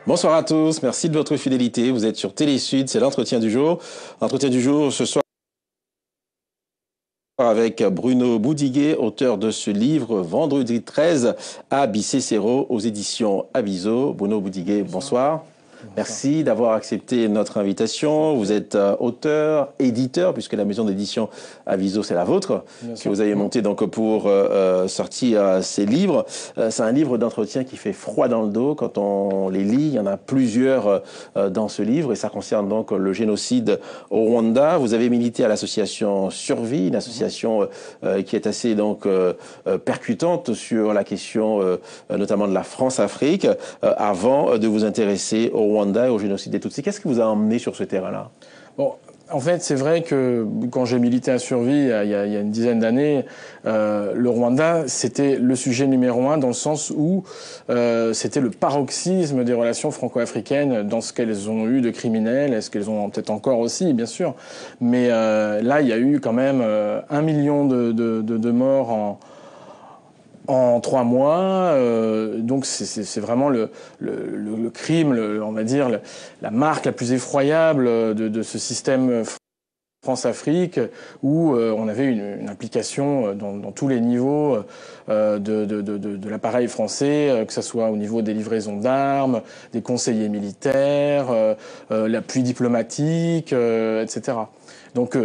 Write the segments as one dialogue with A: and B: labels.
A: Bonsoir à tous, merci de votre fidélité. Vous êtes sur Télé Sud, c'est l'entretien du jour. L'entretien du jour ce soir avec Bruno Boudiguet, auteur de ce livre Vendredi 13 à Bicécéro aux éditions Aviso. Bruno Boudiguet, bonsoir. Merci d'avoir accepté notre invitation. Vous êtes auteur, éditeur, puisque la maison d'édition Aviso, c'est la vôtre, que vous avez montée donc pour sortir ces livres. C'est un livre d'entretien qui fait froid dans le dos quand on les lit. Il y en a plusieurs dans ce livre et ça concerne donc le génocide au Rwanda. Vous avez milité à l'association Survie, une association qui est assez donc percutante sur la question notamment de la France-Afrique, avant de vous intéresser au Rwanda et au génocide des Tutsis. Qu'est-ce qui vous a emmené sur ce terrain-là?
B: Bon, en fait, c'est vrai que quand j'ai milité à Survie, il y a une dizaine d'années, le Rwanda, c'était le sujet numéro un dans le sens où c'était le paroxysme des relations franco-africaines dans ce qu'elles ont eu de criminels, et ce qu'elles ont peut-être encore aussi, bien sûr. Mais là, il y a eu quand même 1 million de morts en 3 mois, donc c'est vraiment le crime, on va dire, la marque la plus effroyable de ce système France-Afrique, où on avait une implication dans tous les niveaux de l'appareil français, que ce soit au niveau des livraisons d'armes, des conseillers militaires, l'appui diplomatique, etc. Donc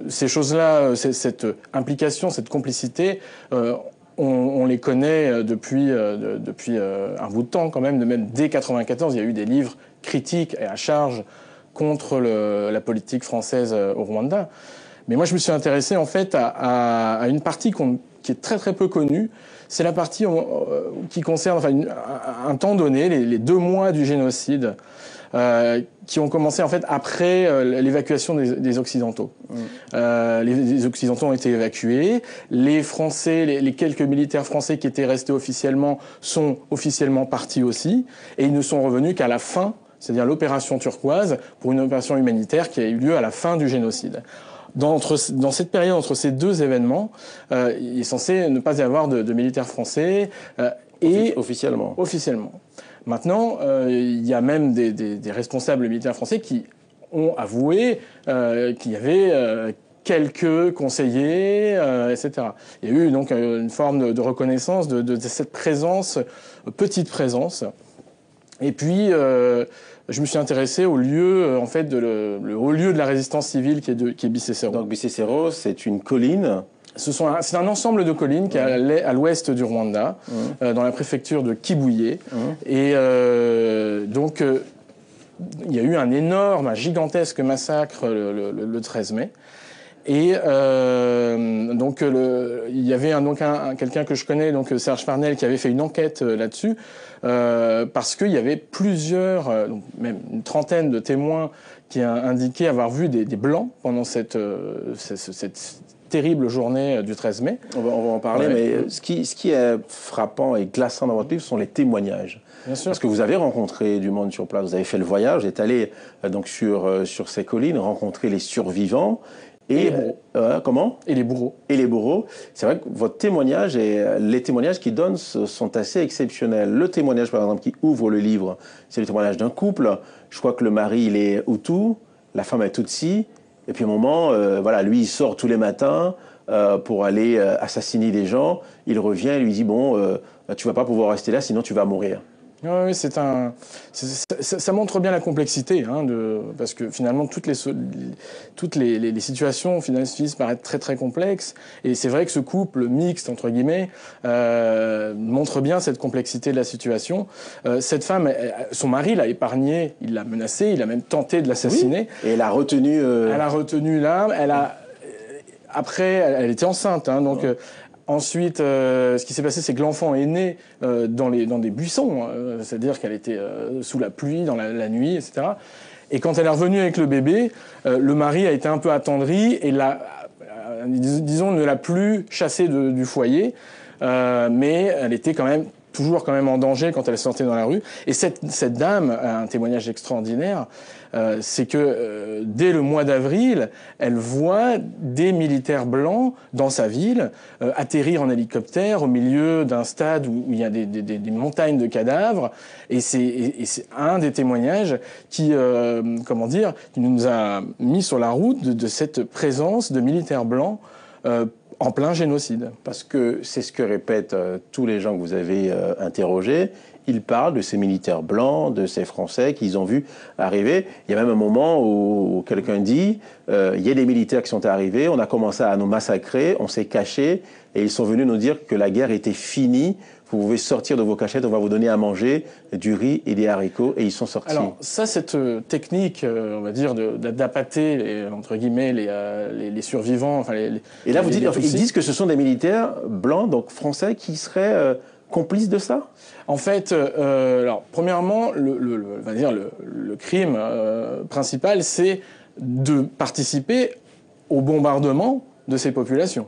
B: ces choses-là, cette implication, cette complicité, on les connaît depuis un bout de temps quand même. Même dès 1994, il y a eu des livres critiques et à charge contre la politique française au Rwanda. Mais moi, je me suis intéressé en fait à une partie qui est très très peu connue. C'est la partie qui concerne un temps donné, les 2 mois du génocide, qui ont commencé en fait après l'évacuation des Occidentaux. Les Occidentaux ont été évacués. Les Français, les quelques militaires français qui étaient restés officiellement sont officiellement partis aussi, et ils ne sont revenus qu'à la fin, c'est-à-dire l'opération turquoise, pour une opération humanitaire qui a eu lieu à la fin du génocide. Dans cette période, entre ces 2 événements, il est censé ne pas y avoir de militaires français.
A: Officiellement.
B: Maintenant, il y a même des responsables militaires français qui ont avoué qu'il y avait quelques conseillers, etc. Il y a eu donc une forme de reconnaissance de cette présence, petite présence. Et puis, je me suis intéressé au lieu, en fait, le haut lieu de la résistance civile qui est Bicécéro.
A: Donc Bicécéro, c'est une colline.
B: C'est un ensemble de collines qui est à l'ouest du Rwanda, dans la préfecture de Kibuye. Et donc, il y a eu un gigantesque massacre le 13 mai. Et donc il y avait quelqu'un que je connais, donc Serge Farnel, qui avait fait une enquête là-dessus, parce qu'il y avait plusieurs, même une trentaine de témoins qui a indiqué avoir vu des blancs pendant cette terrible journée du 13 mai.
A: On va en parler, mais ce qui est frappant et glaçant dans votre livre, ce sont les témoignages.
B: Bien sûr.
A: Parce que vous avez rencontré du monde sur place, vous avez fait le voyage, vous êtes allé donc sur ces collines, rencontrer les survivants. Et les bourreaux. Comment?
B: Et les bourreaux.
A: Et les bourreaux. C'est vrai que votre témoignage et les témoignages qu'il donne sont assez exceptionnels. Le témoignage, par exemple, qui ouvre le livre, c'est le témoignage d'un couple. Je crois que le mari, il est Hutu, la femme est Tutsi. Et puis, à un moment, lui, il sort tous les matins pour aller assassiner des gens. Il revient et lui dit, tu vas pas pouvoir rester là, sinon tu vas mourir.
B: Oui, ça montre bien la complexité, parce que finalement toutes les situations finissent par être très très complexes. Et c'est vrai que ce couple mixte entre guillemets montre bien cette complexité de la situation. Cette femme, son mari l'a épargnée, il l'a menacée, il a même tenté de l'assassiner.
A: Oui. Et elle a retenu.
B: Elle a retenu là. Après, elle était enceinte, donc. Ensuite, ce qui s'est passé, c'est que l'enfant est né dans des buissons, c'est-à-dire qu'elle était sous la pluie, dans la nuit, etc. Et quand elle est revenue avec le bébé, le mari a été un peu attendri et disons, ne l'a plus chassée du foyer, mais elle était quand même toujours quand même en danger quand elle sortait dans la rue. Et cette dame a un témoignage extraordinaire, c'est que dès le mois d'avril, elle voit des militaires blancs dans sa ville atterrir en hélicoptère au milieu d'un stade où il y a des montagnes de cadavres. Et c'est un des témoignages qui, qui nous a mis sur la route de cette présence de militaires blancs en plein génocide.
A: Parce que c'est ce que répètent tous les gens que vous avez interrogés. Ils parlent de ces militaires blancs, de ces Français qu'ils ont vus arriver. Il y a même un moment où quelqu'un dit il y a des militaires qui sont arrivés, on a commencé à nous massacrer, on s'est cachés et ils sont venus nous dire que la guerre était finie. Vous pouvez sortir de vos cachettes, on va vous donner à manger du riz et des haricots, et ils sont sortis.
B: Alors ça, cette technique, on va dire, d'appâter, entre guillemets, les survivants... Enfin,
A: et là, vous dites, ils disent que ce sont des militaires blancs, donc français, qui seraient complices de ça?
B: En fait, alors, premièrement, on va dire le crime principal, c'est de participer au bombardement de ces populations.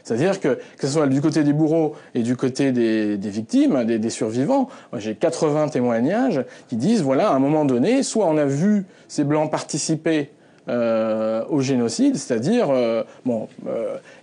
B: C'est-à-dire que ce soit du côté des bourreaux et du côté des victimes, des survivants, j'ai 80 témoignages qui disent, voilà, à un moment donné, soit on a vu ces Blancs participer au génocide, c'est-à-dire,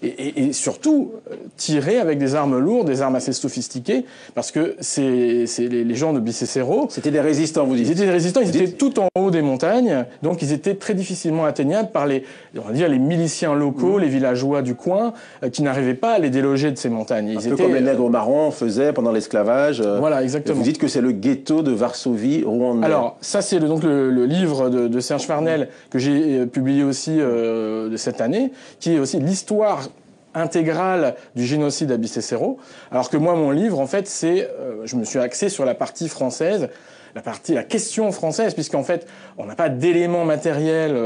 B: et surtout, tirer avec des armes lourdes, des armes assez sophistiquées, parce que les gens de Bicécero...
A: C'était des résistants, vous dites?
B: Ils étaient des résistants, ils étaient tout en haut des montagnes, donc ils étaient très difficilement atteignables par les miliciens locaux, les villageois du coin, qui n'arrivaient pas à les déloger de ces montagnes.
A: Un peu comme les nègres marrons faisaient pendant l'esclavage.
B: Voilà, exactement.
A: Vous dites que c'est le ghetto de Varsovie rwandais.
B: Alors, ça c'est donc le livre de Serge Farnel que j'ai publié aussi de cette année, qui est aussi l'histoire intégrale du génocide à Bicécero. Alors que moi, mon livre, en fait, je me suis axé sur la partie française, la question française, puisqu'en fait, on n'a pas d'éléments matériels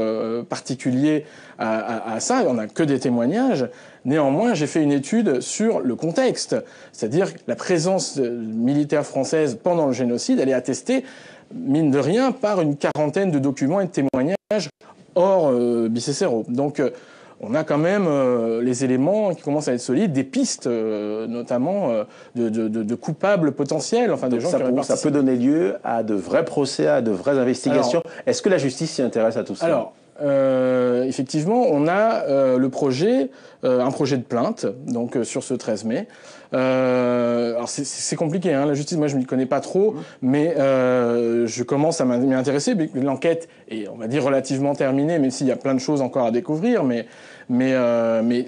B: particuliers à ça, on n'a que des témoignages. Néanmoins, j'ai fait une étude sur le contexte, c'est-à-dire la présence militaire française pendant le génocide, elle est attestée, mine de rien, par une quarantaine de documents et de témoignages hors Bicécero. Donc, on a quand même les éléments qui commencent à être solides, des pistes notamment de coupables potentiels, enfin des gens qui
A: ça peut donner lieu à de vrais procès, à de vraies investigations. Est-ce que la justice s'y intéresse à tout ça?
B: Alors, effectivement, on a un projet de plainte, donc sur ce 13 mai. Alors c'est compliqué, hein, la justice, moi je m'y connais pas trop, mais je commence à m'y intéresser. L'enquête est, on va dire, relativement terminée, même s'il y a plein de choses encore à découvrir, mais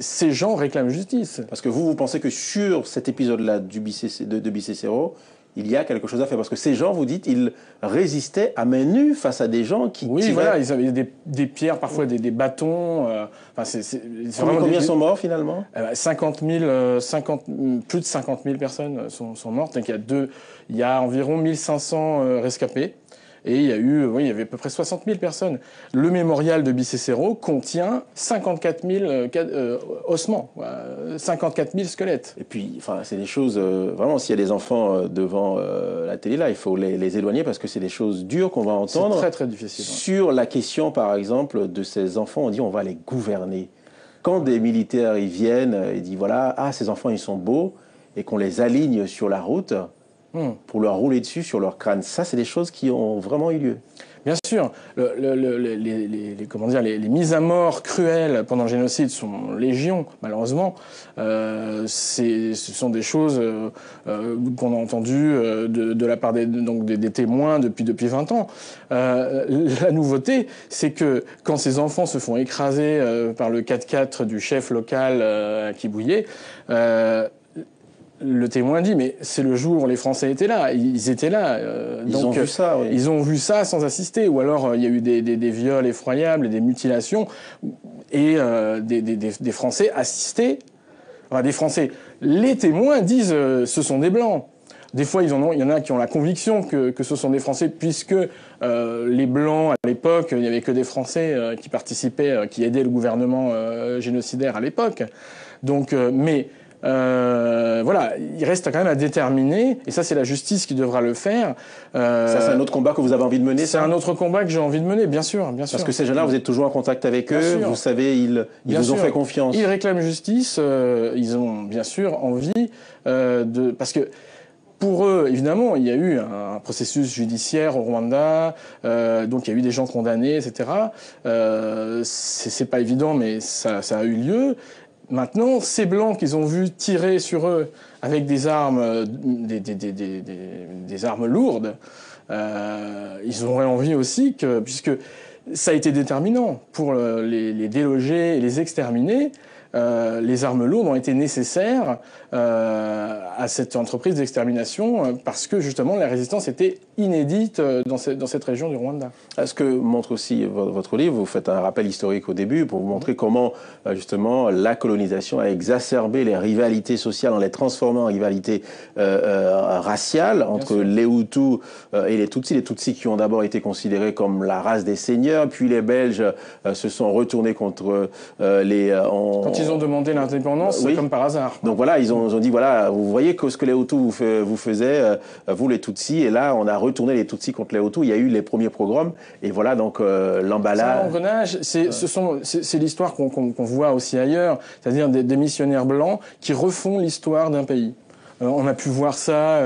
B: ces gens réclament justice.
A: Parce que vous pensez que sur cet épisode-là de Bicécero, il y a quelque chose à faire. Parce que ces gens, vous dites, ils résistaient à main nue face à des gens qui
B: oui,
A: tiraient...
B: voilà, ils avaient des pierres, parfois des bâtons.
A: Combien sont morts, finalement?
B: plus de 50 000 personnes sont mortes. Donc il y a environ 1500 rescapés. Et il y avait à peu près 60 000 personnes. Le mémorial de Bicécero contient 54 000 ossements, 54 000 squelettes.
A: Et puis, c'est des choses... vraiment, s'il y a des enfants devant la télé, là, il faut les éloigner parce que c'est des choses dures qu'on va entendre.
B: C'est très, très difficile.
A: Sur la question, par exemple, de ces enfants, on dit on va les gouverner. Quand des militaires ils viennent et disent voilà, ces enfants, ils sont beaux, et qu'on les aligne sur la route... pour leur rouler dessus sur leur crâne. Ça, c'est des choses qui ont vraiment eu lieu.
B: Bien sûr. Les mises à mort cruelles pendant le génocide sont légion, malheureusement. Ce sont des choses qu'on a entendues de la part des témoins depuis 20 ans. La nouveauté, c'est que quand ces enfants se font écraser par le 4x4 du chef local à Kibouye, le témoin dit, mais c'est le jour où les Français étaient là. Ils étaient là.
A: Ils ont vu ça, oui.
B: Ils ont vu ça sans assister. Ou alors, il y a eu des viols effroyables et des mutilations. Et des Français assistaient. Enfin, des Français. Les témoins disent, ce sont des Blancs. Des fois, il y en a qui ont la conviction que ce sont des Français, puisque les Blancs, à l'époque, il n'y avait que des Français qui participaient, qui aidaient le gouvernement génocidaire à l'époque. Donc, voilà, il reste quand même à déterminer, et ça c'est la justice qui devra le faire.
A: Ça c'est un autre combat que vous avez envie de mener?
B: C'est un autre combat que j'ai envie de mener, bien sûr.
A: Parce que ces gens-là, vous êtes toujours en contact avec eux, vous savez, ils vous ont fait confiance.
B: Ils réclament justice, ils ont bien sûr envie parce que pour eux, évidemment, il y a eu un processus judiciaire au Rwanda, donc il y a eu des gens condamnés, etc. C'est pas évident, mais ça a eu lieu. Maintenant, ces Blancs qu'ils ont vus tirer sur eux avec des armes, des armes lourdes, ils auraient envie aussi que, puisque ça a été déterminant pour les déloger et les exterminer, les armes lourdes ont été nécessaires à cette entreprise d'extermination parce que justement la résistance était inédite dans cette région du Rwanda.
A: Ce que montre aussi votre livre, vous faites un rappel historique au début pour vous montrer comment justement la colonisation a exacerbé les rivalités sociales en les transformant en rivalités raciales entre les Hutus et les Tutsis. Les Tutsis qui ont d'abord été considérés comme la race des seigneurs, puis les Belges se sont retournés contre les...
B: Quand ils ont demandé l'indépendance, c'est comme par hasard.
A: Donc voilà, ils ont dit, voilà, vous voyez ce que les Hutus vous faisaient, vous les Tutsis, et là on a retourné les Tutsis contre les Hutus. Il y a eu les premiers pogroms, et voilà donc l'emballage.
B: L'engrenage, c'est l'histoire qu'on voit aussi ailleurs, c'est-à-dire des missionnaires blancs qui refont l'histoire d'un pays. On a pu voir ça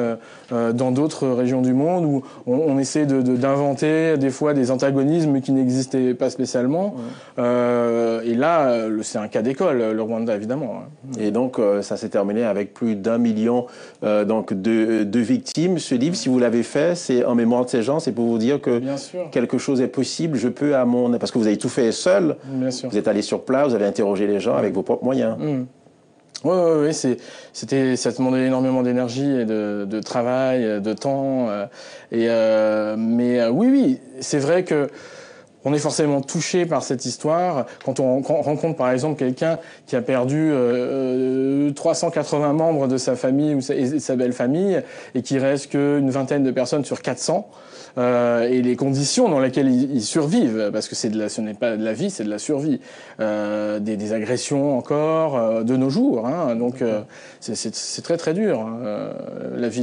B: dans d'autres régions du monde où on essaie d'inventer des fois des antagonismes qui n'existaient pas spécialement. Et là, c'est un cas d'école, le Rwanda, évidemment.
A: Et donc, ça s'est terminé avec plus d'1 million de victimes. Ce livre, si vous l'avez fait, c'est en mémoire de ces gens, c'est pour vous dire que quelque chose est possible. Je peux parce que vous avez tout fait seul.
B: Bien sûr.
A: Vous êtes allé sur place, vous avez interrogé les gens avec vos propres moyens.
B: Oui, ça demandait énormément d'énergie et de travail, de temps. Mais oui, c'est vrai que on est forcément touché par cette histoire. Quand on rencontre par exemple quelqu'un qui a perdu 380 membres de sa famille ou de sa belle famille et qui reste qu'une vingtaine de personnes sur 400, et les conditions dans lesquelles ils survivent, parce que ce n'est pas de la vie, c'est de la survie, des agressions encore de nos jours, hein, donc c'est très très dur, hein, la vie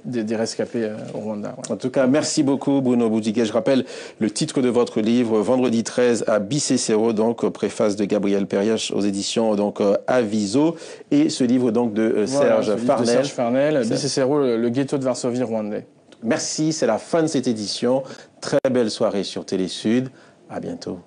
B: des rescapés au Rwanda. Ouais.
A: En tout cas, merci beaucoup Bruno Budigué. Je rappelle le titre de votre livre, Vendredi 13 à Bisesero, donc préface de Gabriel Periache aux éditions donc Aviso, et ce livre donc de Serge Farnel.
B: Serge Farnel, Bisesero, le ghetto de Varsovie rwandais.
A: Merci, c'est la fin de cette édition. Très belle soirée sur Télé Sud. À bientôt.